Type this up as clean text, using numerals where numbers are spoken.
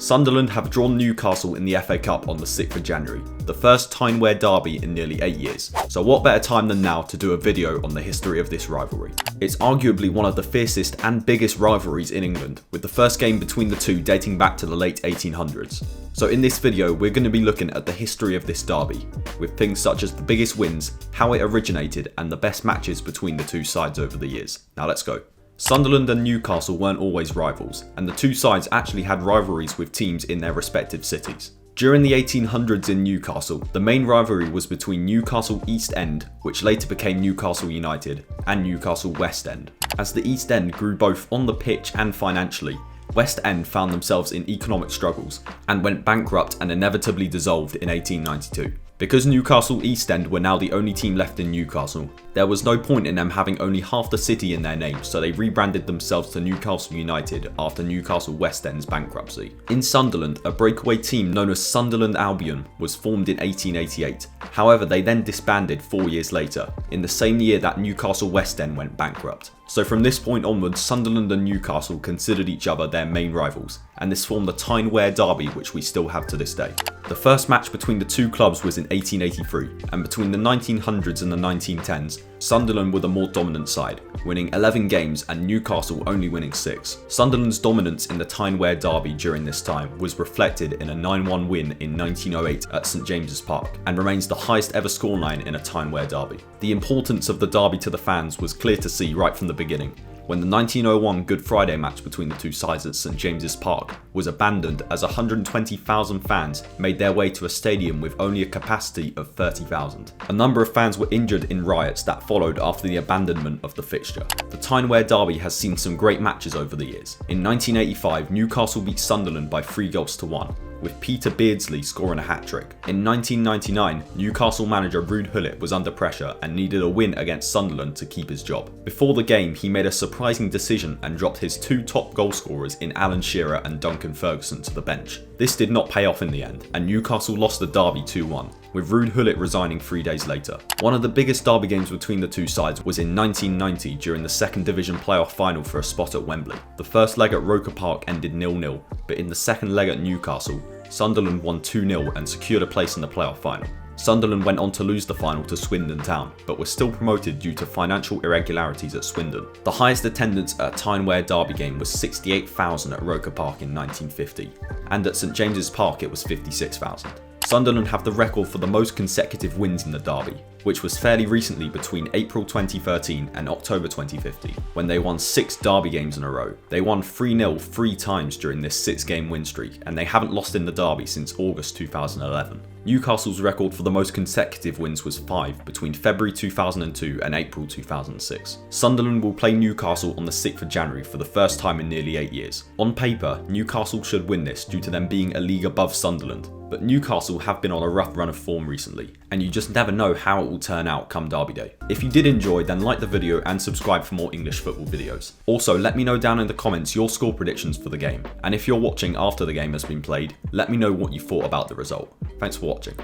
Sunderland have drawn Newcastle in the FA Cup on the 6th of January, the first Tyne-Wear derby in nearly 8 years. So what better time than now to do a video on the history of this rivalry. It's arguably one of the fiercest and biggest rivalries in England, with the first game between the two dating back to the late 1800s. So in this video, we're going to be looking at the history of this derby, with things such as the biggest wins, how it originated, and the best matches between the two sides over the years. Now let's go. Sunderland and Newcastle weren't always rivals, and the two sides actually had rivalries with teams in their respective cities. During the 1800s in Newcastle, the main rivalry was between Newcastle East End, which later became Newcastle United, and Newcastle West End. As the East End grew both on the pitch and financially, West End found themselves in economic struggles and went bankrupt and inevitably dissolved in 1892. Because Newcastle East End were now the only team left in Newcastle, there was no point in them having only half the city in their name, so they rebranded themselves to Newcastle United after Newcastle West End's bankruptcy. In Sunderland, a breakaway team known as Sunderland Albion was formed in 1888. However, they then disbanded 4 years later, in the same year that Newcastle West End went bankrupt. So from this point onwards, Sunderland and Newcastle considered each other their main rivals, and this formed the Tyne-Wear derby, which we still have to this day. The first match between the two clubs was in 1883, and between the 1900s and the 1910s, Sunderland were the more dominant side, winning 11 games and Newcastle only winning 6. Sunderland's dominance in the Tyne-Wear derby during this time was reflected in a 9-1 win in 1908 at St James's Park, and remains the highest ever scoreline in a Tyne-Wear derby. The importance of the derby to the fans was clear to see right from the beginning, when the 1901 Good Friday match between the two sides at St James's Park was abandoned as 120,000 fans made their way to a stadium with only a capacity of 30,000. A number of fans were injured in riots that followed after the abandonment of the fixture. The Tyne-Wear derby has seen some great matches over the years. In 1985, Newcastle beat Sunderland by 3-1, with Peter Beardsley scoring a hat-trick. In 1999, Newcastle manager Ruud Gullit was under pressure and needed a win against Sunderland to keep his job. Before the game, he made a surprising decision and dropped his two top goal scorers in Alan Shearer and Duncan Ferguson to the bench. This did not pay off in the end, and Newcastle lost the derby 2-1, with Ruud Gullit resigning 3 days later. One of the biggest derby games between the two sides was in 1990 during the second division playoff final for a spot at Wembley. The first leg at Roker Park ended 0-0, but in the second leg at Newcastle, Sunderland won 2-0 and secured a place in the playoff final. Sunderland went on to lose the final to Swindon Town, but were still promoted due to financial irregularities at Swindon. The highest attendance at a Tyne-Wear derby game was 68,000 at Roker Park in 1950, and at St James's Park it was 56,000. Sunderland have the record for the most consecutive wins in the derby, which was fairly recently between April 2013 and October 2015, when they won 6 derby games in a row. They won 3-0 3 times during this 6-game win streak, and they haven't lost in the derby since August 2011. Newcastle's record for the most consecutive wins was 5 between February 2002 and April 2006. Sunderland will play Newcastle on the 6th of January for the first time in nearly 8 years. On paper, Newcastle should win this due to them being a league above Sunderland, but Newcastle have been on a rough run of form recently, and you just never know how it will turn out come derby day. If you did enjoy, then like the video and subscribe for more English football videos. Also, let me know down in the comments your score predictions for the game, and if you're watching after the game has been played, let me know what you thought about the result. Thanks for watching.